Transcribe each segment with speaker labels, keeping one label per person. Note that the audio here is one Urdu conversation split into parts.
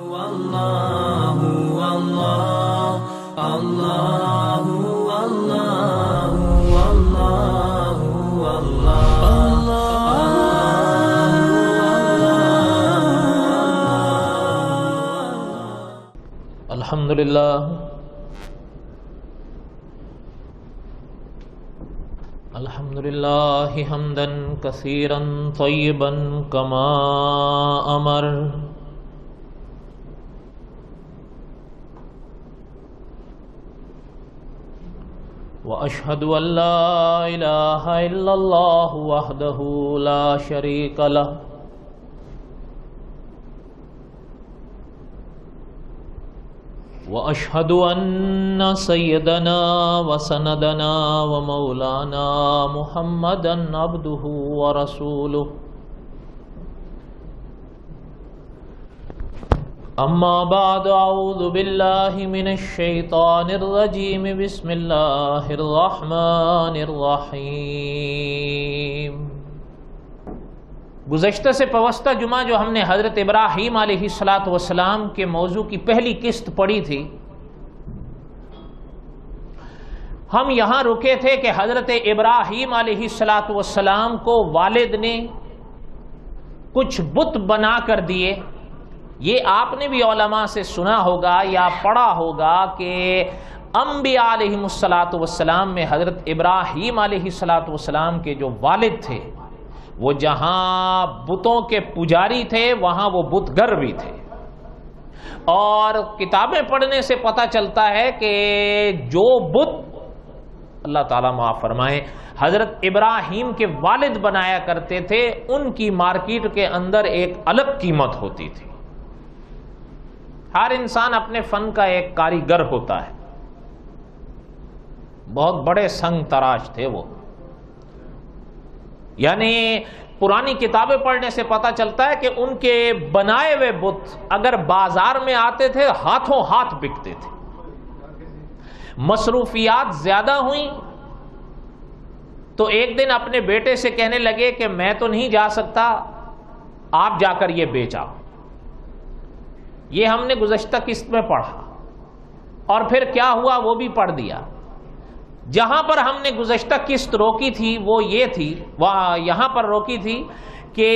Speaker 1: اللہ اللہ اللہ اللہ اللہ اللہ
Speaker 2: الحمدللہ الحمدللہ حمدا کثیرا طیبا کما امر واشهد ان لا اله الا الله وحده لا شريك له واشهد ان سيدنا وسندنا ومولانا محمدا عبده ورسوله اما بعد اعوذ باللہ من الشیطان الرجیم بسم اللہ الرحمن الرحیم۔ گزشتہ سے پوستہ جمعہ جو ہم نے حضرت ابراہیم علیہ السلام کے موضوع کی پہلی قسط پڑھی تھی، ہم یہاں رکے تھے کہ حضرت ابراہیم علیہ السلام کو والد نے کچھ بت بنا کر دیے۔ یہ آپ نے بھی علماء سے سنا ہوگا یا پڑھا ہوگا کہ انبیاء علیہ السلام میں حضرت ابراہیم علیہ السلام کے جو والد تھے وہ جہاں بتوں کے پجاری تھے وہاں وہ بت گر بھی تھے، اور کتابیں پڑھنے سے پتہ چلتا ہے کہ جو بت اللہ تعالیٰ معاف فرمائے حضرت ابراہیم کے والد بنایا کرتے تھے ان کی مارکیٹ کے اندر ایک الگ قیمت ہوتی تھی۔ ہر انسان اپنے فن کا ایک کاریگر ہوتا ہے، بہت بڑے سنگ تراش تھے وہ، یعنی پرانی کتابیں پڑھنے سے پتہ چلتا ہے کہ ان کے بنائے ہوئے بت اگر بازار میں آتے تھے ہاتھوں ہاتھ بکتے تھے۔ مصروفیات زیادہ ہوئیں تو ایک دن اپنے بیٹے سے کہنے لگے کہ میں تو نہیں جا سکتا، آپ جا کر یہ بیچ آؤ۔ یہ ہم نے گزشتہ قسط میں پڑھا، اور پھر کیا ہوا وہ بھی پڑھ دیا۔ جہاں پر ہم نے گزشتہ قسط روکی تھی وہ یہ تھی، یہاں پر روکی تھی کہ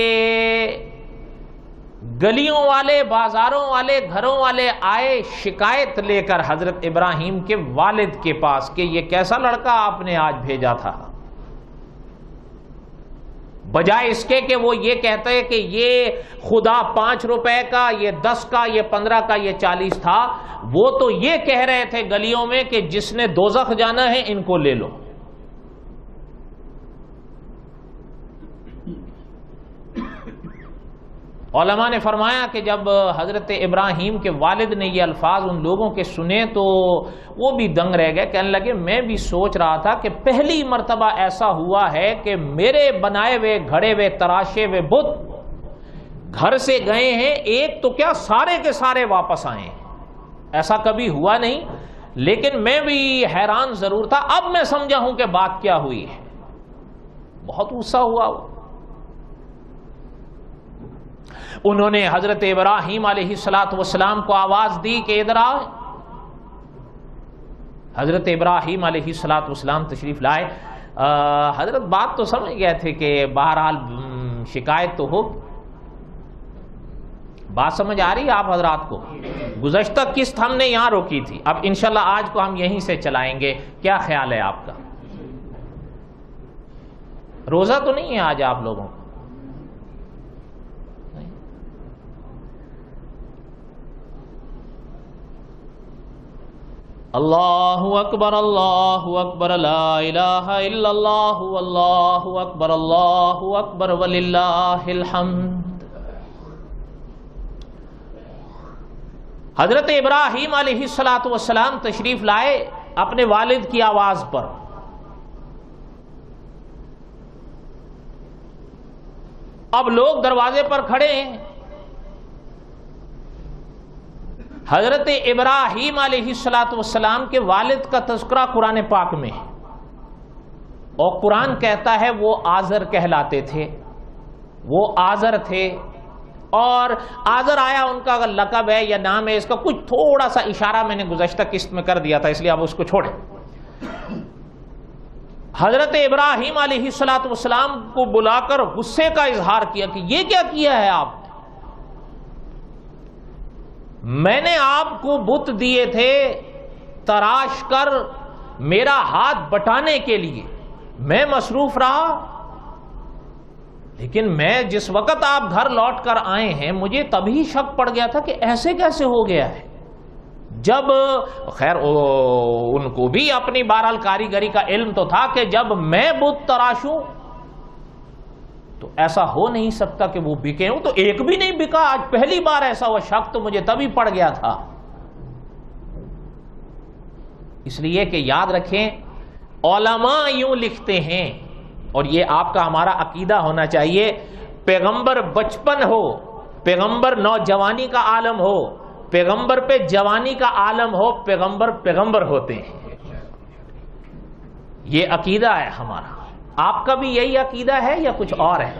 Speaker 2: گلیوں والے، بازاروں والے، گھروں والے آئے شکایت لے کر حضرت ابراہیم کے والد کے پاس کہ یہ کیسا لڑکا آپ نے آج بھیجا تھا، بجائے اس کے کہ وہ یہ کہتے ہیں کہ یہ خدا 5 روپے کا، یہ 10 کا، یہ 15 کا، یہ 40 تھا، وہ تو یہ کہہ رہے تھے گلیوں میں کہ جس نے دوزخ جانا ہے ان کو لے لو۔ علماء نے فرمایا کہ جب حضرت ابراہیم کے والد نے یہ الفاظ ان لوگوں کے سنے تو وہ بھی دنگ رہ گئے، کہنے لگے میں بھی سوچ رہا تھا کہ پہلی مرتبہ ایسا ہوا ہے کہ میرے بنائے ہوئے گھڑے ہوئے تراشے ہوئے بت گھر سے گئے ہیں، ایک تو کیا سارے کے سارے واپس آئے ہیں، ایسا کبھی ہوا نہیں، لیکن میں بھی حیران ضرور تھا۔ اب میں سمجھا ہوں کہ بات کیا ہوئی ہے، بہت غصہ ہوا وہ۔ انہوں نے حضرت ابراہیم علیہ السلام کو آواز دی کہ ادھر آؤ۔ حضرت ابراہیم علیہ السلام تشریف لائے۔ حضرت بات تو سمجھ گئے تھے کہ بہرحال شکایت تو ہو، بات سمجھ آ رہی ہے آپ حضرات کو؟ گزشتہ قسط ہم نے یہاں روکی تھی، اب انشاءاللہ آج کو ہم یہیں سے چلائیں گے۔ کیا خیال ہے آپ کا؟ روزہ تو نہیں ہے آج آپ لوگوں کو؟ اللہ اکبر لا الہ الا اللہ واللہ اکبر وللہ الحمد۔ حضرت ابراہیم علیہ السلام تشریف لائے اپنے والد کی آواز پر۔ اب لوگ دروازے پر کھڑے ہیں، حضرت ابراہیم علیہ السلام کے والد کا تذکرہ قرآن پاک میں ہے، اور قرآن کہتا ہے وہ آزر کہلاتے تھے، وہ آزر تھے، اور آذر آیا ان کا لقب ہے یا نام ہے، اس کا کچھ تھوڑا سا اشارہ میں نے گزشتہ قسط میں کر دیا تھا، اس لیے آپ اس کو چھوڑیں۔ حضرت ابراہیم علیہ السلام کو بلا کر غصے کا اظہار کیا کہ یہ کیا کیا ہے آپ؟ میں نے آپ کو بت دیے تھے تراش کر میرا ہاتھ بٹانے کے لیے، میں مصروف رہا، لیکن میں جس وقت آپ گھر لوٹ کر آئے ہیں مجھے تبھی شک پڑ گیا تھا کہ ایسے کیسے ہو گیا ہے۔ جب خیر ان کو بھی اپنی بہرحال کاریگری کا علم تو تھا کہ جب میں بت تراشوں تو ایسا ہو نہیں سکتا کہ وہ بکے ہوں، تو ایک بھی نہیں بکا، آج پہلی بار ایسا ہوا، شک تو مجھے تبھی پڑ گیا تھا۔ اس لیے کہ یاد رکھیں علماء یوں لکھتے ہیں، اور یہ آپ کا ہمارا عقیدہ ہونا چاہیے، پیغمبر بچپن ہو، پیغمبر نوجوانی کا عالم ہو، پیغمبر پہ جوانی کا عالم ہو، پیغمبر ہوتے ہیں۔ یہ عقیدہ ہے ہمارا۔ آپ کا بھی یہی عقیدہ ہے یا کچھ اور ہے؟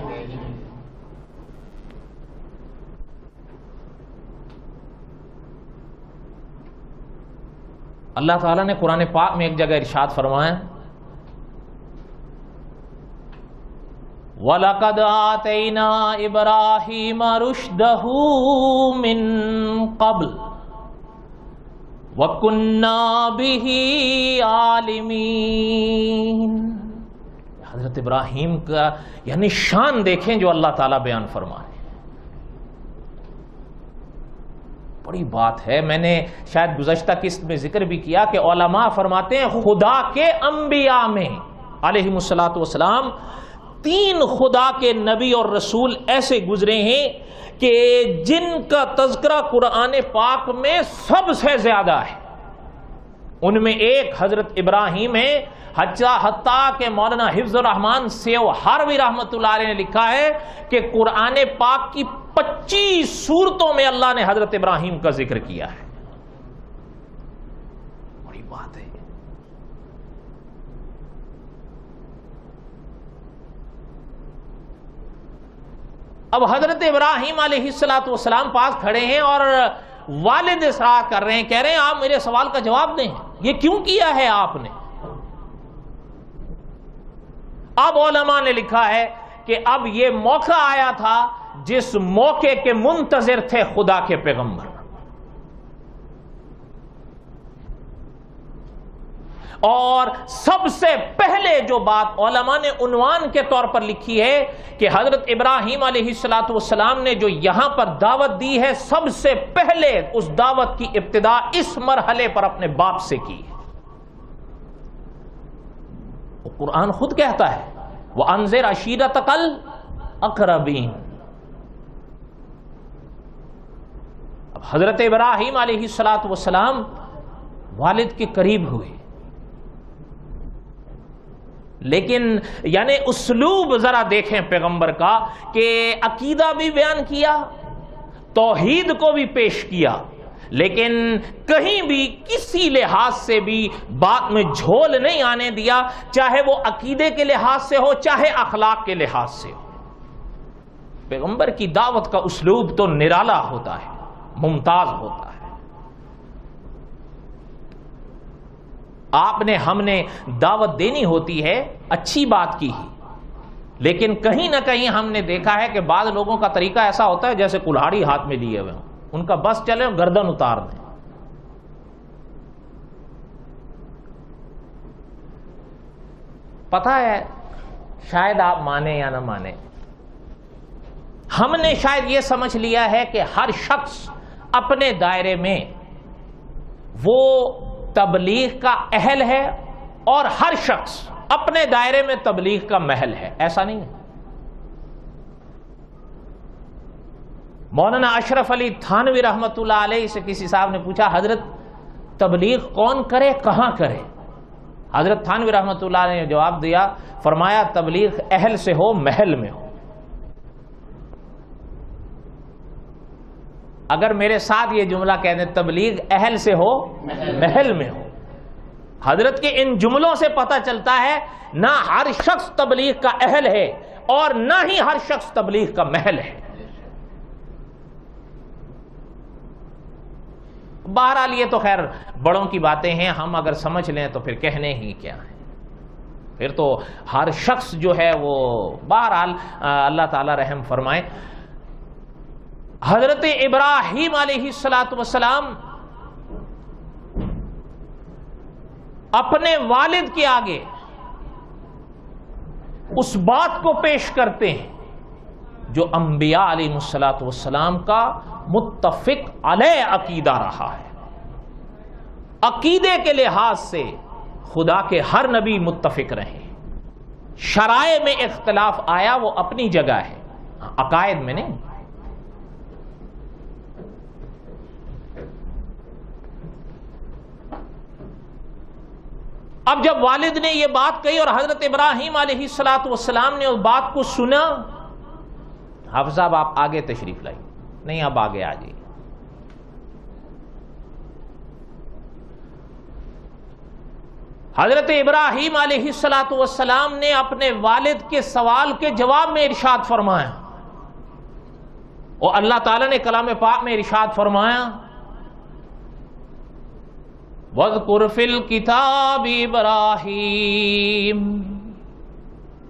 Speaker 2: اللہ تعالیٰ نے قرآن پاک میں ایک جگہ ارشاد فرمایا، وَلَقَدْ آتَيْنَا إِبْرَاهِيمَ رُشْدَهُ مِن قَبْلُ وَكُنَّا بِهِ عَالِمِينَ۔ حضرت ابراہیم کا یعنی شان دیکھیں جو اللہ تعالیٰ بیان فرما رہے ہیں، بڑی بات ہے۔ میں نے شاید گزشتہ قسط میں ذکر بھی کیا کہ علماء فرماتے ہیں خدا کے انبیاء میں علیہم السلام 3 خدا کے نبی اور رسول ایسے گزرے ہیں کہ جن کا تذکرہ قرآن پاک میں سب سے زیادہ ہے۔ ان میں ایک حضرت ابراہیم ہے، حتیٰ کہ مولانا حفظ الرحمان سیو ہروی رحمۃ اللہ علیہ نے لکھا ہے کہ قرآن پاک کی 25 سورتوں میں اللہ نے حضرت ابراہیم کا ذکر کیا ہے۔ بڑی بات ہے۔ اب حضرت ابراہیم علیہ السلام پاس کھڑے ہیں اور والد اصرار کر رہے ہیں، کہہ رہے ہیں آپ میرے سوال کا جواب دیں، یہ کیوں کیا ہے آپ نے؟ اب علماء نے لکھا ہے کہ اب یہ موقع آیا تھا جس موقع کے منتظر تھے خدا کے پیغمبر، اور سب سے پہلے جو بات علماء نے عنوان کے طور پر لکھی ہے کہ حضرت ابراہیم علیہ السلام نے جو یہاں پر دعوت دی ہے، سب سے پہلے اس دعوت کی ابتدا اس مرحلے پر اپنے باپ سے کی ہے۔ قرآن خود کہتا ہے وَأَنذِرْ عَشِيرَتَكَ الْأَقْرَبِينَ۔ اب حضرت ابراہیم علیہ السلام والد کے قریب ہوئے، لیکن یعنی اسلوب ذرا دیکھیں پیغمبر کا کہ عقیدہ بھی بیان کیا، توحید کو بھی پیش کیا، لیکن کہیں بھی کسی لحاظ سے بھی بات میں جھول نہیں آنے دیا، چاہے وہ عقیدے کے لحاظ سے ہو چاہے اخلاق کے لحاظ سے ہو۔ پیغمبر کی دعوت کا اسلوب تو نرالا ہوتا ہے، ممتاز ہوتا ہے۔ آپ نے ہم نے دعوت دینی ہوتی ہے اچھی بات کی ہی، لیکن کہیں نہ کہیں ہم نے دیکھا ہے کہ بعض لوگوں کا طریقہ ایسا ہوتا ہے جیسے کلہاڑی ہاتھ میں لیے ہوئے ہوں، ان کا بس چلے گردن اتار دیں۔ پتہ ہے شاید آپ مانیں یا نہ مانیں، ہم نے شاید یہ سمجھ لیا ہے کہ ہر شخص اپنے دائرے میں وہ تبلیغ کا اہل ہے اور ہر شخص اپنے دائرے میں تبلیغ کا محل ہے، ایسا نہیں ہے۔ مولانا اشرف علی تھانوی رحمت اللہ علیہ سے کسی صاحب نے پوچھا حضرت تبلیغ کون کرے کہاں کرے؟ حضرت تھانوی رحمت اللہ علیہ نے جواب دیا، فرمایا تبلیغ اہل سے ہو محل میں ہو۔ اگر میرے ساتھ یہ جملہ کہہ دیں تبلیغ اہل سے ہو محل میں ہو، حضرت کے ان جملوں سے پتہ چلتا ہے نہ ہر شخص تبلیغ کا اہل ہے اور نہ ہی ہر شخص تبلیغ کا محل ہے۔ بہرحال یہ تو خیر بڑوں کی باتیں ہیں، ہم اگر سمجھ لیں تو پھر کہنے ہی کیا ہے، پھر تو ہر شخص جو ہے وہ بہرحال اللہ تعالی رحم فرمائے۔ حضرت ابراہیم علیہ السلام اپنے والد کے آگے اس بات کو پیش کرتے ہیں جو انبیاء علیہ السلام کا متفق علیہ عقیدہ رہا ہے۔ عقیدے کے لحاظ سے خدا کے ہر نبی متفق رہے، شرائع میں اختلاف آیا وہ اپنی جگہ ہے، عقائد میں نہیں۔ اب جب والد نے یہ بات کہی اور حضرت ابراہیم علیہ السلام نے اس بات کو سنا، حافظ صاحب آپ آگے تشریف لائیں، نہیں اب آگے آ جائیے۔ حضرت ابراہیم علیہ السلام نے اپنے والد کے سوال کے جواب میں ارشاد فرمایا، اور اللہ تعالیٰ نے کلام پاک میں ارشاد فرمایا وَاذْكُرْ فِي الْكِتَابِ ابراہیم۔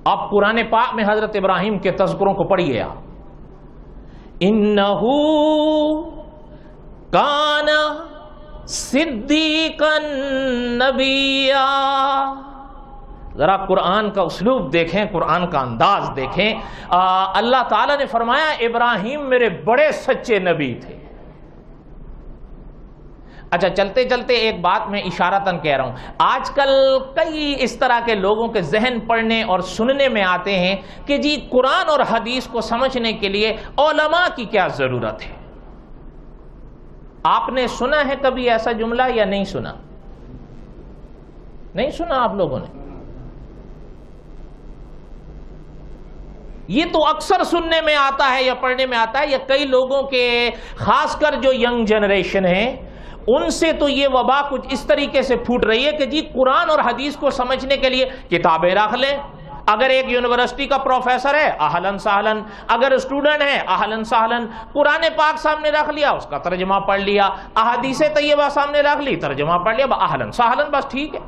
Speaker 2: آپ قرآن پاک میں حضرت ابراہیم کے تذکروں کو پڑھیے آپ۔ اِنَّهُ كَانَ صِدِّيقًا نَبِيًّا۔ ذرا قرآن کا اسلوب دیکھیں، قرآن کا انداز دیکھیں۔ اللہ تعالیٰ نے فرمایا ابراہیم میرے بڑے سچے نبی تھے۔ اچھا چلتے چلتے ایک بات میں اشارتاً کہہ رہا ہوں، آج کل کئی اس طرح کے لوگوں کے ذہن پڑھنے اور سننے میں آتے ہیں کہ جی قرآن اور حدیث کو سمجھنے کے لیے علماء کی کیا ضرورت ہے۔ آپ نے سنا ہے کبھی ایسا جملہ یا نہیں سنا؟ نہیں سنا آپ لوگوں نے؟ یہ تو اکثر سننے میں آتا ہے یا پڑھنے میں آتا ہے، یا کئی لوگوں کے خاص کر جو ینگ جنریشن ہیں ان سے تو یہ وبا کچھ اس طریقے سے پھوٹ رہی ہے کہ جی قرآن اور حدیث کو سمجھنے کے لیے کتابیں رکھ لیں، اگر ایک یونیورسٹی کا پروفیسر ہے اہلاً سہلاً، اگر اسٹوڈنٹ ہے اہلاً سہلاً، قرآن پاک سامنے رکھ لیا اس کا ترجمہ پڑھ لیا، احادیث طیبہ سامنے رکھ لی ترجمہ پڑھ لیا، اہلاً سہلاً بس ٹھیک ہے۔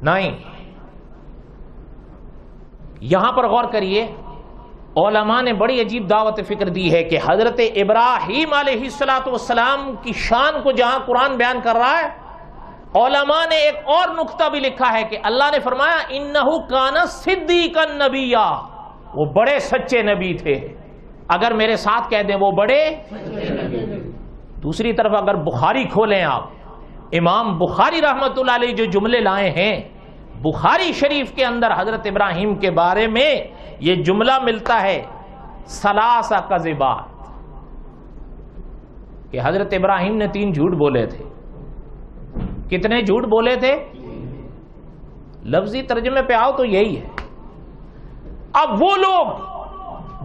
Speaker 2: نہیں، یہاں پر غور کریے، علماء نے بڑی عجیب دعوت فکر دی ہے کہ حضرت ابراہیم علیہ السلام کی شان کو جہاں قرآن بیان کر رہا ہے، علماء نے ایک اور نقطہ بھی لکھا ہے کہ اللہ نے فرمایا انہو کان صدیقا نبیا، وہ بڑے سچے نبی تھے۔ اگر میرے ساتھ کہہ دیں وہ بڑے، دوسری طرف اگر بخاری کھولیں آپ، امام بخاری رحمت اللہ علیہ جو جملے لائے ہیں بخاری شریف کے اندر حضرت ابراہیم کے بارے میں یہ جملہ ملتا ہے ثلاث کذبات، کہ حضرت ابراہیم نے 3 جھوٹ بولے تھے۔ کتنے جھوٹ بولے تھے؟ لفظی ترجمے پہ آؤ تو یہی ہے۔ اب وہ لوگ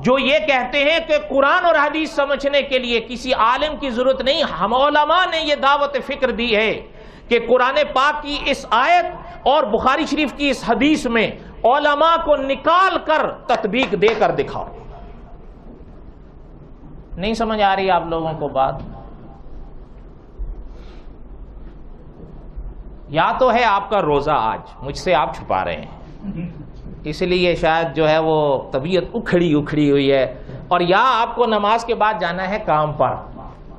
Speaker 2: جو یہ کہتے ہیں کہ قرآن اور حدیث سمجھنے کے لیے کسی عالم کی ضرورت نہیں، ہم علماء نے یہ دعوت فکر دی ہے کہ قرآن پاک کی اس آیت اور بخاری شریف کی اس حدیث میں علماء کو نکال کر تطبیق دے کر دکھاؤ۔ نہیں سمجھ آ رہی آپ لوگوں کو بات؟ یا تو ہے آپ کا روزہ آج مجھ سے آپ چھپا رہے ہیں اس لیے شاید جو ہے وہ طبیعت اکھڑی ہوئی ہے، اور یا آپ کو نماز کے بعد جانا ہے کام پر،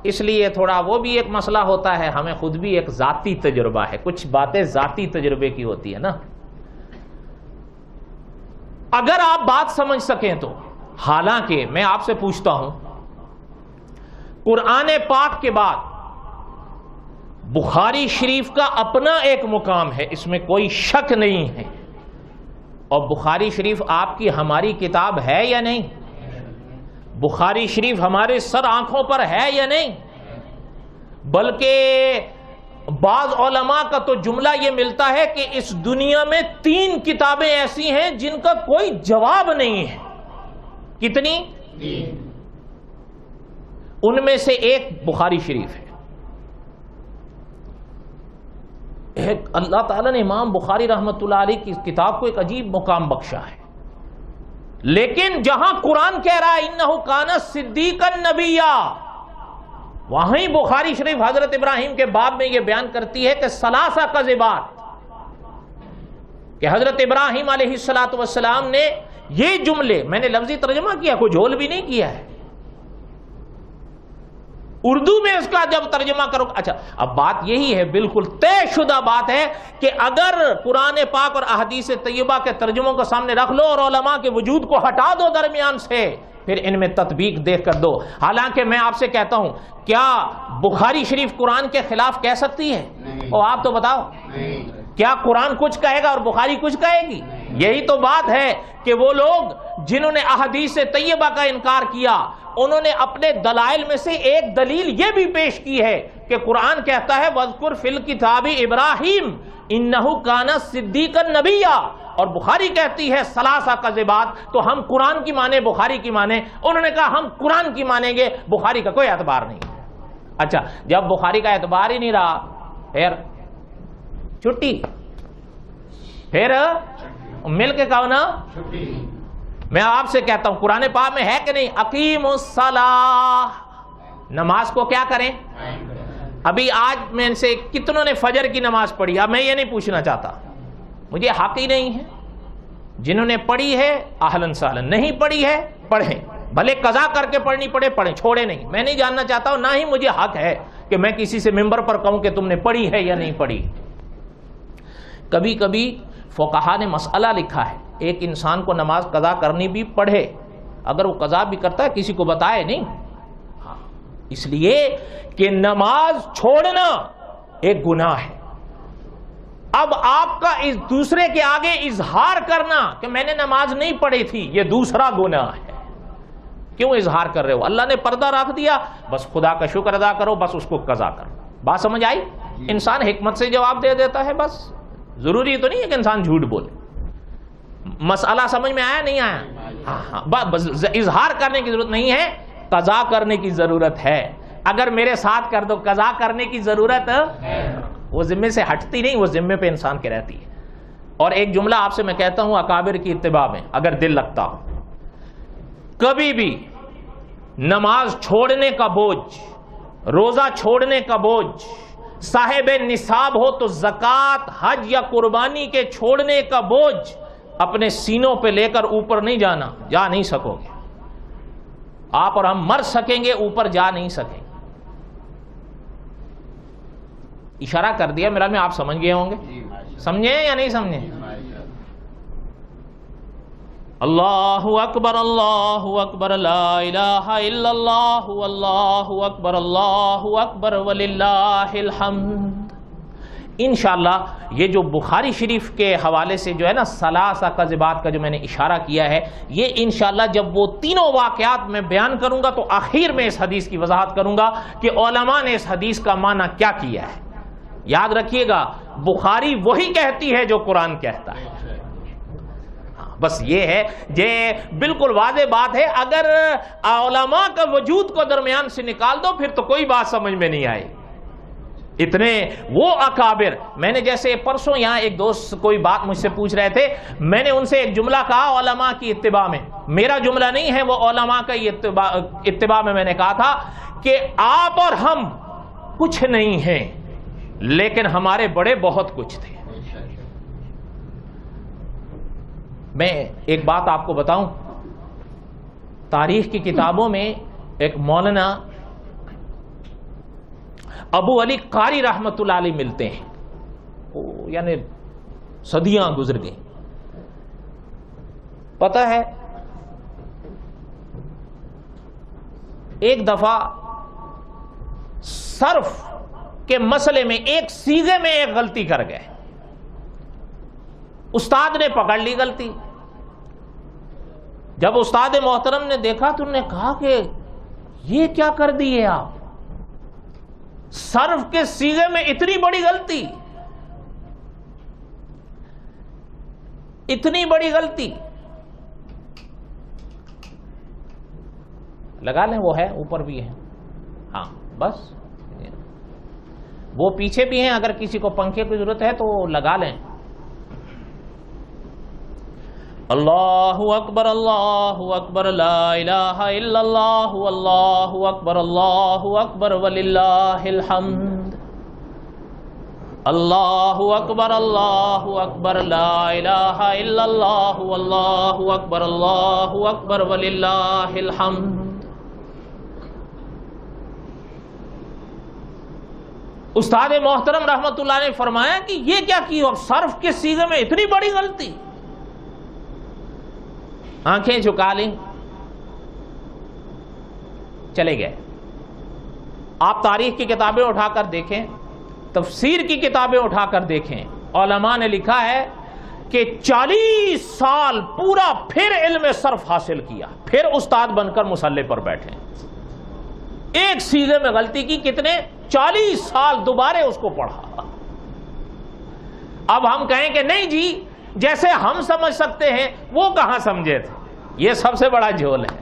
Speaker 2: اس لیے تھوڑا وہ بھی ایک مسئلہ ہوتا ہے۔ ہمیں خود بھی ایک ذاتی تجربہ ہے، کچھ باتیں ذاتی تجربے کی ہوتی ہے نا۔ اگر آپ بات سمجھ سکیں تو، حالانکہ میں آپ سے پوچھتا ہوں قرآن پاک کے بعد بخاری شریف کا اپنا ایک مقام ہے، اس میں کوئی شک نہیں ہے، اور بخاری شریف آپ کی ہماری کتاب ہے یا نہیں؟ بخاری شریف ہمارے سر آنکھوں پر ہے یا نہیں؟ بلکہ بعض علماء کا تو جملہ یہ ملتا ہے کہ اس دنیا میں 3 کتابیں ایسی ہیں جن کا کوئی جواب نہیں ہے۔ کتنی؟ 3۔ ان میں سے ایک بخاری شریف ہے۔ ایک اللہ تعالیٰ نے امام بخاری رحمت اللہ علیہ کی کتاب کو ایک عجیب مقام بخشا ہے، لیکن جہاں قرآن کہہ رہا ہے انہو کان صدیقا نبیا، وہیں بخاری شریف حضرت ابراہیم کے باب میں یہ بیان کرتی ہے کہ ثلاثہ کذبات، کہ حضرت ابراہیم علیہ السلام نے یہ جملے، میں نے لفظی ترجمہ کیا، کوئی جھول بھی نہیں کیا ہے، اردو میں اس کا جب ترجمہ کرو. اچھا اب بات یہی ہے، بالکل طے شدہ بات ہے کہ اگر قرآن پاک اور احادیث طیبہ کے ترجموں کو سامنے رکھ لو اور علماء کے وجود کو ہٹا دو درمیان سے، پھر ان میں تطبیق دیکھ کر دو. حالانکہ میں آپ سے کہتا ہوں، کیا بخاری شریف قرآن کے خلاف کہہ سکتی ہے؟ اور آپ تو بتاؤ، کیا قرآن کچھ کہے گا اور بخاری کچھ کہے گی؟ یہی تو بات ہے کہ وہ لوگ جنہوں نے احادیث طیبہ کا انکار کیا، انہوں نے اپنے دلائل میں سے ایک دلیل یہ بھی پیش کی ہے کہ قرآن کہتا ہے وَاذْكُرْ فِي الْكِتَابِ إِبْرَاهِيمَ إِنَّهُ كَانَ صِدِّيقًا نَبِيًّا، اور بخاری کہتی ہے ثلاثہ کذبات. تو ہم قرآن کی مانیں، بخاری کی مانیں. انہوں نے کہا ہم قرآن کی مانیں گے، بخاری کا کوئی اعتبار نہیں. اچھا جب بخاری کا اعتبار ہی نہیں رہا، پھر چھٹی، پھر مل کے کہو نا چھٹی. میں آپ سے کہتا ہوں قرآن پاک میں ہے کہ نہیں اقیم الصلاۃ، نماز کو کیا کریں؟ ابھی آج میں سے کتنوں نے فجر کی نماز پڑھی؟ اب میں یہ نہیں پوچھنا چاہتا، مجھے حق ہی نہیں ہے. جنہوں نے پڑھی ہے اہلاً سہلاً، نہیں پڑھی ہے پڑھیں، بھلے قضا کر کے پڑھنی پڑے پڑھیں، چھوڑے نہیں. میں نہیں جاننا چاہتا ہوں، نہ ہی مجھے حق ہے کہ میں کسی سے ممبر پر کہوں کہ تم نے پڑھی ہے یا نہیں پڑھی. کبھی کبھی فقہا نے مسئلہ لکھا ہے، ایک انسان کو نماز قضا کرنی بھی پڑھے، اگر وہ قضا بھی کرتا ہے کسی کو بتائے نہیں، اس لیے کہ نماز چھوڑنا ایک گناہ ہے. اب آپ کا اس دوسرے کے آگے اظہار کرنا کہ میں نے نماز نہیں پڑھی تھی، یہ دوسرا گناہ ہے. کیوں اظہار کر رہے ہو؟ اللہ نے پردہ رکھ دیا، بس خدا کا شکر ادا کرو، بس اس کو قضا کرو. بات سمجھ آئی؟ انسان حکمت سے جواب دے دیتا ہے، بس ضروری تو نہیں ہے کہ انسان جھوٹ بولے. مسئلہ سمجھ میں آیا نہیں آیا؟ ہاں بس اظہار کرنے کی ضرورت نہیں ہے، قضا کرنے کی ضرورت ہے. اگر میرے ساتھ کر دو قضا کرنے کی ضرورت ہے، وہ ذمے سے ہٹتی نہیں، وہ ذمے پہ انسان کے رہتی ہے. اور ایک جملہ آپ سے میں کہتا ہوں اکابر کی اتباع میں اگر دل لگتا ہو، کبھی بھی نماز چھوڑنے کا بوجھ، روزہ چھوڑنے کا بوجھ، صاحب نصاب ہو تو زکوٰۃ، حج یا قربانی کے چھوڑنے کا بوجھ اپنے سینوں پہ لے کر اوپر نہیں جانا، جا نہیں سکو گے. آپ اور ہم مر سکیں گے، اوپر جا نہیں سکیں گے. اشارہ کر دیا میرا، میں آپ سمجھ گئے ہوں گے. سمجھے یا نہیں سمجھے؟ اللہ اکبر، اللہ اکبر، لا الہ الا اللہ، اللہ اکبر، اللہ اکبر، وللہ الحمد. انشاءاللہ یہ جو بخاری شریف کے حوالے سے جو ہے نا ثلاثہ کذبات کا جو میں نے اشارہ کیا ہے، یہ انشاءاللہ جب وہ تینوں واقعات میں بیان کروں گا تو آخر میں اس حدیث کی وضاحت کروں گا کہ علماء نے اس حدیث کا معنی کیا کیا ہے. یاد رکھیے گا بخاری وہی کہتی ہے جو قرآن کہتا ہے. بس یہ ہے، یہ بالکل واضح بات ہے. اگر علماء کا وجود کو درمیان سے نکال دو پھر تو کوئی بات سمجھ میں نہیں آئی. اتنے وہ اکابر، میں نے جیسے پرسوں یہاں ایک دوست کوئی بات مجھ سے پوچھ رہے تھے، میں نے ان سے ایک جملہ کہا علماء کی اتباع میں، میرا جملہ نہیں ہے، وہ علماء کا اتباع میں نے کہا تھا کہ آپ اور ہم کچھ نہیں ہیں لیکن ہمارے بڑے بہت کچھ تھے. میں ایک بات آپ کو بتاؤں، تاریخ کی کتابوں میں ایک مولانا ابو علی قاری رحمت اللہ علیہ ملتے ہیں، یعنی صدیاں گزر گئی. پتہ ہے ایک دفعہ صرف کے مسئلے میں ایک سیغے میں ایک غلطی کر گئے، استاد نے پکڑ لی غلطی. جب استاد محترم نے دیکھا تو انہوں نے کہا کہ یہ کیا کر دیے آپ، صرف کے سیغے میں اتنی بڑی غلطی، اتنی بڑی غلطی. لگا لیں، وہ ہے اوپر بھی ہے، ہاں بس وہ پیچھے بھی ہیں، اگر کسی کو پنکھے کی ضرورت ہے تو لگا لیں. اللہ اکبر لا الہ الا اللہ اللہ اکبر وللہ الحمد اللہ اکبر لا الہ الا اللہ اللہ اکبر وللہ الحمد۔ استاد محترم رحمت اللہ نے فرمایا کہ یہ کیا کی، اور صرف کے صیغے میں اتنی بڑی غلطی۔ آنکھیں جھکا لیں، چلے گئے۔ آپ تاریخ کی کتابیں اٹھا کر دیکھیں، تفسیر کی کتابیں اٹھا کر دیکھیں، علماء نے لکھا ہے کہ 40 سال پورا پھر علم صرف حاصل کیا، پھر استاد بن کر مصلی پر بیٹھے، ایک صیغے میں غلطی کی، کتنے 40 سال دوبارے اس کو پڑھا۔ اب ہم کہیں کہ نہیں جی جیسے ہم سمجھ سکتے ہیں وہ کہاں سمجھے تھے، یہ سب سے بڑا جھول ہے۔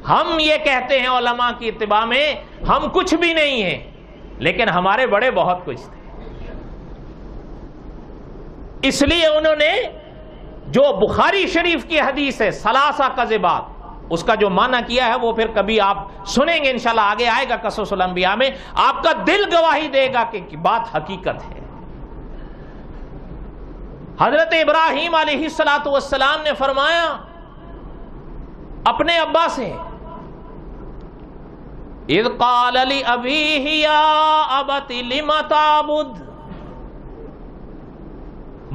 Speaker 2: ہم یہ کہتے ہیں علماء کی اتباع میں ہم کچھ بھی نہیں ہیں، لیکن ہمارے بڑے بہت کچھ تھے۔ اس لیے انہوں نے جو بخاری شریف کی حدیث ہے ثلاثہ کذبات، اس کا جو معنی کیا ہے وہ پھر کبھی آپ سنیں گے انشاءاللہ، آگے آئے گا قصص الانبیاء میں، آپ کا دل گواہی دے گا کہ بات حقیقت ہے۔ حضرت ابراہیم علیہ السلام نے فرمایا اپنے ابا سے، اذ قال لأبیہ یا ابت لم تعبد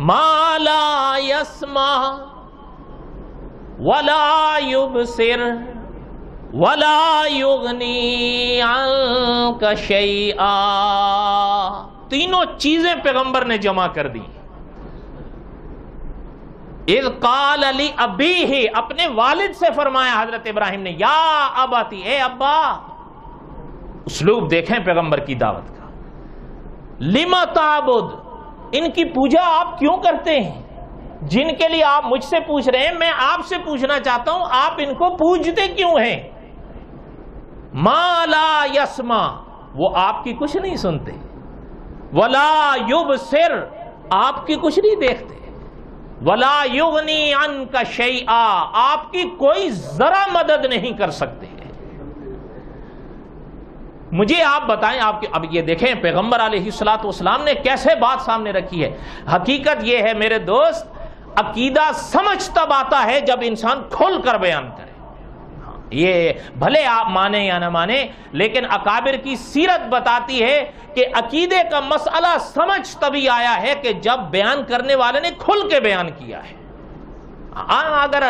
Speaker 2: ما لا يسمع ولا يبصر ولا يغنی عنک شیئا۔ تینوں چیزیں پیغمبر نے جمع کر دی۔ اذ قال لأبیہ، اپنے والد سے فرمایا حضرت ابراہیم نے، یا اباتی، اے ابا۔ اسلوب دیکھیں پیغمبر کی دعوت کا۔ لم تعبد، ان کی پوجا آپ کیوں کرتے ہیں؟ جن کے لیے آپ مجھ سے پوچھ رہے ہیں، میں آپ سے پوچھنا چاہتا ہوں آپ ان کو پوجتے کیوں ہیں؟ ما لا یسمع، وہ آپ کی کچھ نہیں سنتے، ولا یبصر، آپ کی کچھ نہیں دیکھتے، ولا یغنی عنک شیئا، آپ کی کوئی ذرا مدد نہیں کر سکتے۔ مجھے آپ بتائیں، آپ کے اب یہ دیکھیں پیغمبر علیہ السلام نے کیسے بات سامنے رکھی ہے۔ حقیقت یہ ہے میرے دوست، عقیدہ سمجھ تب آتا ہے جب انسان کھل کر بیان کرے۔ یہ بھلے آپ مانیں یا نہ مانیں، لیکن اکابر کی سیرت بتاتی ہے کہ عقیدے کا مسئلہ سمجھ تبھی آیا ہے کہ جب بیان کرنے والے نے کھل کے بیان کیا ہے۔ اگر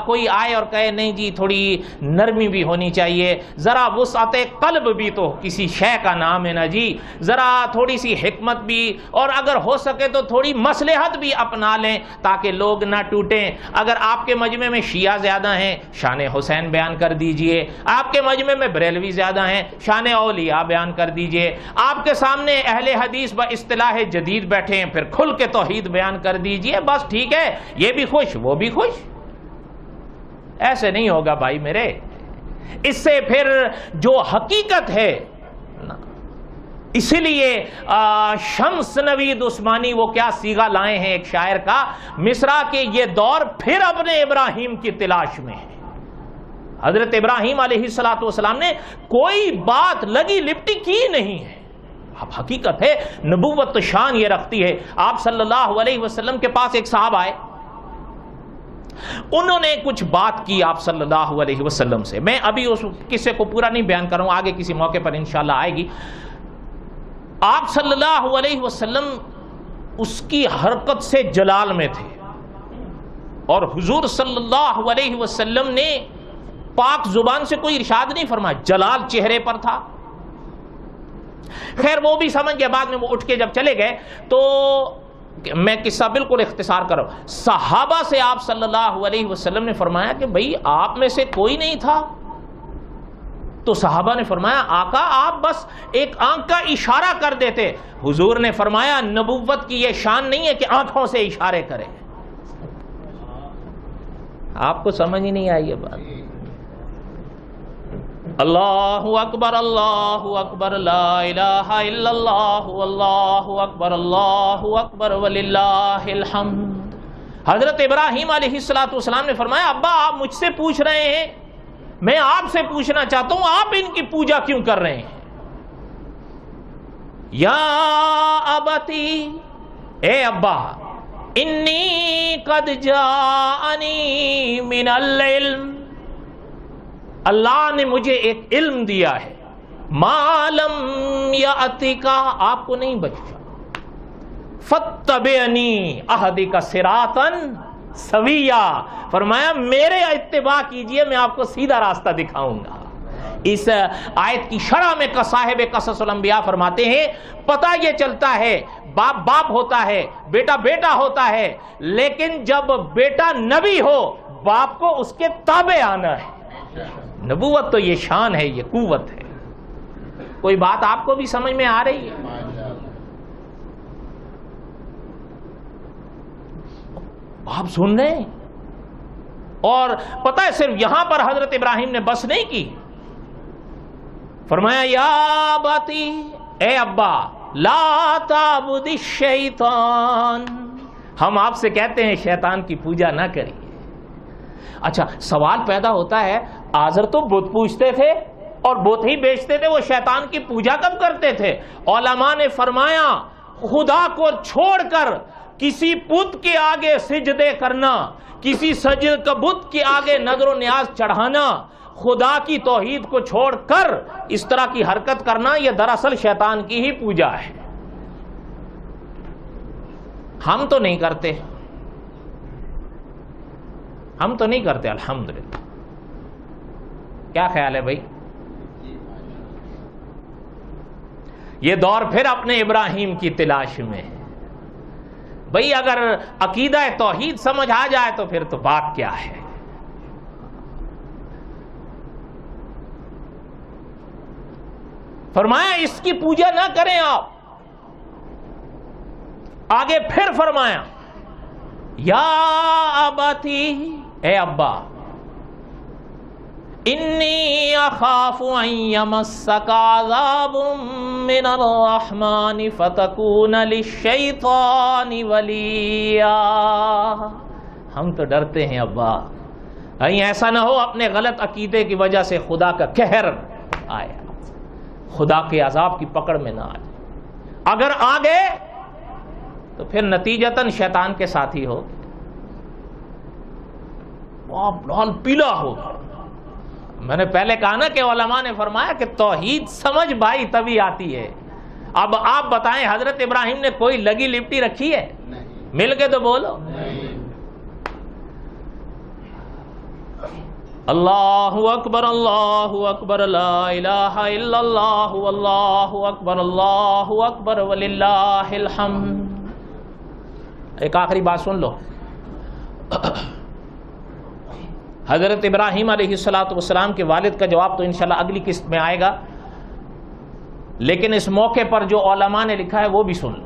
Speaker 2: کوئی آئے اور کہے نہیں جی تھوڑی نرمی بھی ہونی چاہیے، ذرا وسعت قلب بھی تو کسی شے کا نام ہے نا جی، ذرا تھوڑی سی حکمت بھی، اور اگر ہو سکے تو تھوڑی مصلحت بھی اپنا لیں تاکہ لوگ نہ ٹوٹیں۔ اگر آپ کے مجمع میں شیعہ زیادہ ہیں، شان حسین بیان کر دیجئے، آپ کے مجمع میں بریلوی زیادہ ہیں، شان اولیاء بیان کر دیجئے، آپ کے سامنے اہل حدیث با اصطلاح جدید بیٹھے ہیں، پھر کھل کے توحید بیان کر دیجئے، بس ٹھیک ہے، یہ بھی خوش وہ بھی خوش۔ ایسے نہیں ہوگا بھائی میرے، اس سے پھر جو حقیقت ہے، اسی لیے شمس نوید عثمانی وہ کیا صیغہ لائے ہیں ایک شاعر کا، مصرع کے یہ دور پھر اپنے ابراہیم کی تلاش میں ہے۔ حضرت ابراہیم علیہ السلام نے کوئی بات لگی لپٹی کی نہیں ہے۔ اب حقیقت ہے نبوت شان یہ رکھتی ہے۔ آپ صلی اللہ علیہ وسلم کے پاس ایک صاحب آئے، انہوں نے کچھ بات کی آپ صلی اللہ علیہ وسلم سے، میں ابھی اس قصے کو پورا نہیں بیان کروں، آگے کسی موقع پر انشاءاللہ آئے گی۔ آپ صلی اللہ علیہ وسلم اس کی حرکت سے جلال میں تھے، اور حضور صلی اللہ علیہ وسلم نے پاک زبان سے کوئی ارشاد نہیں فرمایا، جلال چہرے پر تھا۔ خیر وہ بھی سمجھ گیا، بعد میں وہ اٹھ کے جب چلے گئے تو میں قصہ بالکل اختصار کروں، صحابہ سے آپ صلی اللہ علیہ وسلم نے فرمایا کہ بھئی آپ میں سے کوئی نہیں تھا؟ تو صحابہ نے فرمایا آقا آپ بس ایک آنکھ کا اشارہ کر دیتے۔ حضور نے فرمایا نبوت کی یہ شان نہیں ہے کہ آنکھوں سے اشارے کرے۔ آپ کو سمجھ ہی نہیں آئی یہ بات۔ اللہ اکبر لا الہ الا اللہ، اللہ اکبر وللہ الحمد۔ حضرت ابراہیم علیہ السلام نے فرمایا ابا آپ مجھ سے پوچھ رہے ہیں، میں آپ سے پوچھنا چاہتا ہوں آپ ان کی پوجا کیوں کر رہے ہیں؟ یا ابتی، اے ابا، انی قد جاءنی من العلم، اللہ نے مجھے ایک علم دیا ہے، ما لم یأتک، آپ کو نہیں بچا، فاتبعنی اہدک صراطا سویا، فرمایا میرے اتباع کیجئے میں آپ کو سیدھا راستہ دکھاؤں گا۔ اس آیت کی شرح میں صاحب قصص الانبیاء فرماتے ہیں پتہ یہ چلتا ہے باپ باپ ہوتا ہے، بیٹا بیٹا ہوتا ہے، لیکن جب بیٹا نبی ہو باپ کو اس کے تابع آنا ہے۔ نبوت تو یہ شان ہے، یہ قوت ہے۔ کوئی بات آپ کو بھی سمجھ میں آ رہی ہے؟ آپ سن رہے ہیں؟ اور پتہ ہے صرف یہاں پر حضرت ابراہیم نے بس نہیں کی، فرمایا یا باتی، اے ابا، لا تعبد الشیطان، ہم آپ سے کہتے ہیں شیطان کی پوجا نہ کریے۔ اچھا سوال پیدا ہوتا ہے آزر تو بت پوجتے تھے اور بت ہی بیچتے تھے، وہ شیطان کی پوجا کب کرتے تھے؟ علماء نے فرمایا خدا کو چھوڑ کر کسی بت کے آگے سجدے کرنا، کسی بت کے آگے نظر و نیاز چڑھانا، خدا کی توحید کو چھوڑ کر اس طرح کی حرکت کرنا، یہ دراصل شیطان کی ہی پوجا ہے۔ ہم تو نہیں کرتے، ہم تو نہیں کرتے الحمدللہ۔ کیا خیال ہے بھائی؟ یہ دور پھر اپنے ابراہیم کی تلاش میں ہے۔ بھئی اگر عقیدہ توحید سمجھ آ جائے تو پھر تو بات کیا ہے۔ فرمایا اس کی پوجا نہ کریں آپ۔ آگے پھر فرمایا یا ابتی، اے ابا، انی اخاف ان یمسک عذاب من الرحمن فتکون للشیطان ولیا، ہم تو ڈرتے ہیں ابا کہیں ایسا نہ ہو اپنے غلط عقیدے کی وجہ سے خدا کا قہر آیا، خدا کے عذاب کی پکڑ میں نہ آئے۔ اگر آ گئے تو پھر نتیجتاً شیطان کے ساتھی ہو، آپ لال پیلا ہو۔ میں نے پہلے کہا نا کہ علماء نے فرمایا کہ توحید سمجھ بھائی تبھی آتی ہے۔ اب آپ بتائیں حضرت ابراہیم نے کوئی لگی لپٹی رکھی ہے؟ مل کے تو بولو۔ اللہ اکبر اللہ اکبر لا الہ الا اللہ واللہ اکبر اللہ اکبر وللہ الحمد۔ ایک آخری بات سن لو، حضرت ابراہیم علیہ السلام کے والد کا جواب تو انشاءاللہ اگلی قسط میں آئے گا، لیکن اس موقع پر جو علماء نے لکھا ہے وہ بھی سن لو۔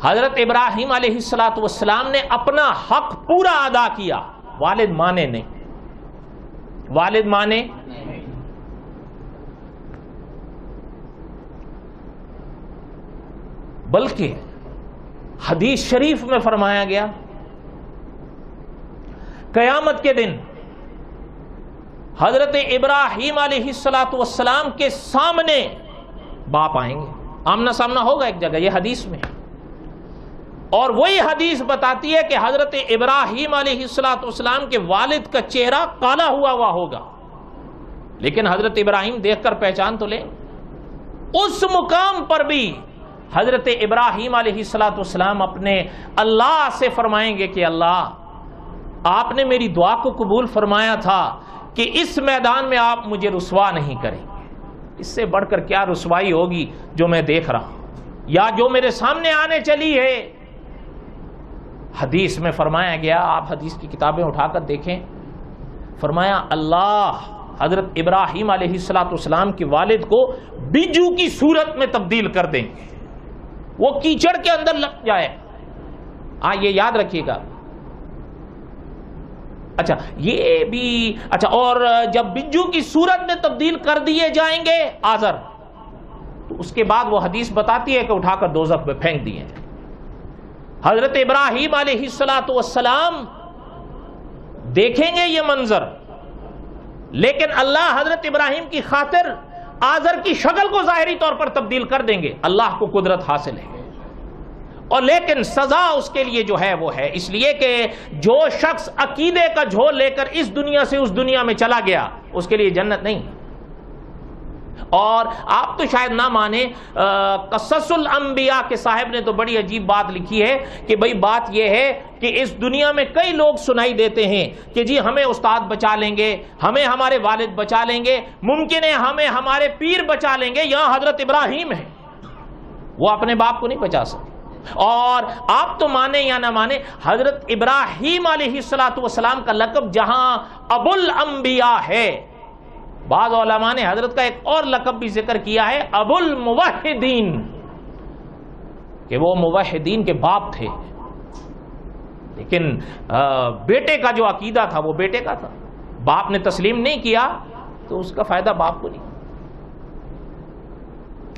Speaker 2: حضرت ابراہیم علیہ السلام نے اپنا حق پورا ادا کیا، والد مانے نہیں، والد مانے بلکہ حدیث شریف میں فرمایا گیا قیامت کے دن حضرت ابراہیم علیہ السلام کے سامنے باپ آئیں گے، آمنا سامنا ہوگا ایک جگہ، یہ حدیث میں ہے۔ اور وہی حدیث بتاتی ہے کہ حضرت ابراہیم علیہ السلام کے والد کا چہرہ کالا ہوا ہوگا، لیکن حضرت ابراہیم دیکھ کر پہچان تو لیں۔ اس مقام پر بھی حضرت ابراہیم علیہ السلام اپنے اللہ سے فرمائیں گے کہ اللہ آپ نے میری دعا کو قبول فرمایا تھا کہ اس میدان میں آپ مجھے رسوا نہیں کریں گے، اس سے بڑھ کر کیا رسوائی ہوگی جو میں دیکھ رہا ہوں یا جو میرے سامنے آنے چلی ہے۔ حدیث میں فرمایا گیا، آپ حدیث کی کتابیں اٹھا کر دیکھیں، فرمایا اللہ حضرت ابراہیم علیہ السلام کے والد کو بجو کی صورت میں تبدیل کر دیں گے، وہ کیچڑ کے اندر لگ جائے۔ یہ یاد رکھیے گا۔ اچھا یہ بھی اچھا، اور جب بجو کی صورت میں تبدیل کر دیے جائیں گے آزر، تو اس کے بعد وہ حدیث بتاتی ہے کہ اٹھا کر دوزخ میں پھینک دیے جائیں۔ حضرت ابراہیم علیہ السلام دیکھیں گے یہ منظر، لیکن اللہ حضرت ابراہیم کی خاطر آزر کی شکل کو ظاہری طور پر تبدیل کر دیں گے، اللہ کو قدرت حاصل ہے، اور لیکن سزا اس کے لیے جو ہے وہ ہے، اس لیے کہ جو شخص عقیدے کا جھول لے کر اس دنیا سے اس دنیا میں چلا گیا اس کے لیے جنت نہیں۔ اور آپ تو شاید نہ مانیں، قصص الانبیاء کے صاحب نے تو بڑی عجیب بات لکھی ہے کہ بھئی بات یہ ہے کہ اس دنیا میں کئی لوگ سنائی دیتے ہیں کہ جی ہمیں استاد بچا لیں گے، ہمیں ہمارے والد بچا لیں گے، ممکن ہے ہمیں ہمارے پیر بچا لیں گے، یہاں حضرت ابراہیم ہے، وہ اپنے باپ کو نہیں بچا سکے۔ اور آپ تو مانیں یا نہ مانیں، حضرت ابراہیم علیہ السلام کا لقب جہاں ابو الانبیاء ہے، بعض علماء نے حضرت کا ایک اور لقب بھی ذکر کیا ہے، ابو الموحدین، کہ وہ موحدین کے باپ تھے، لیکن بیٹے کا جو عقیدہ تھا وہ بیٹے کا تھا، باپ نے تسلیم نہیں کیا تو اس کا فائدہ باپ کو نہیں۔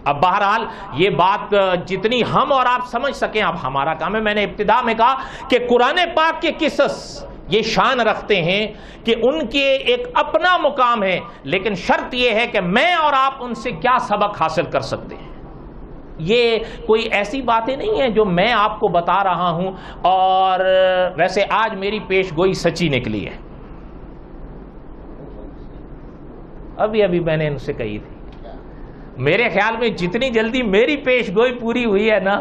Speaker 2: اب بہرحال یہ بات جتنی ہم اور آپ سمجھ سکیں اب ہمارا کام ہے۔ میں نے ابتدا میں کہا کہ قرآن پاک کے قصص یہ شان رکھتے ہیں کہ ان کے ایک اپنا مقام ہے، لیکن شرط یہ ہے کہ میں اور آپ ان سے کیا سبق حاصل کر سکتے ہیں۔ یہ کوئی ایسی باتیں نہیں ہیں جو میں آپ کو بتا رہا ہوں اور ویسے آج میری پیش گوئی سچی نکلی ہے، ابھی میں نے ان سے کہی تھی، میرے خیال میں جتنی جلدی میری پیش گوئی پوری ہوئی ہے نا،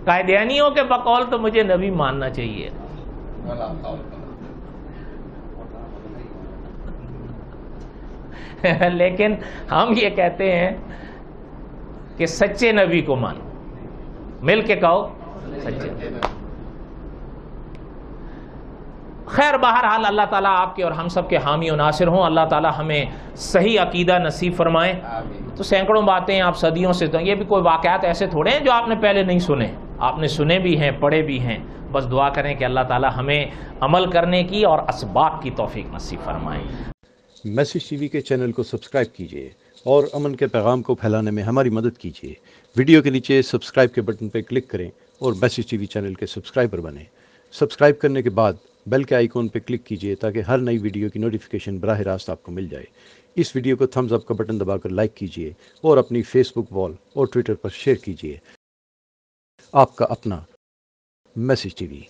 Speaker 2: قائدیانیوں کے بقول تو مجھے نبی ماننا چاہیے، لیکن ہم یہ کہتے ہیں کہ سچے نبی کو مانو، مل کے کہو سچے نبی۔ خیر بہرحال اللہ تعالیٰ آپ کے اور ہم سب کے حامی و ناصر ہوں، اللہ تعالیٰ ہمیں صحیح عقیدہ نصیب فرمائیں۔ تو سینکڑوں باتیں آپ صدیوں سے، یہ بھی کوئی واقعات ایسے تھوڑے ہیں جو آپ نے پہلے نہیں سنے، آپ نے سنے بھی ہیں، پڑھے بھی ہیں، بس دعا کریں کہ اللہ تعالیٰ ہمیں عمل کرنے کی اور اسباق کی توفیق نصیب فرمائیں۔
Speaker 3: میسج ٹی وی کے چینل کو سبسکرائب کیجئے اور امن کے پیغام کو پھیلانے میں ہماری مدد کیجیے۔ ویڈیو کے نیچے سبسکرائب کے بٹن پہ کلک کریں اور میسج ٹی وی چینل کے سبسکرائبر بنیں۔ سبسکرائب کرنے کے بعد بیل کے آئیکن پہ کلک کیجیے تاکہ ہر نئی ویڈیو کی نوٹیفیکیشن براہ راست آپ کو مل جائے۔ اس ویڈیو کو تھمز اپ کا بٹن دبا کر لائک کیجیے اور اپنی فیس بک وال اور ٹویٹر پر شیئر کیجیے۔ آپ کا اپنا میسج ٹی وی۔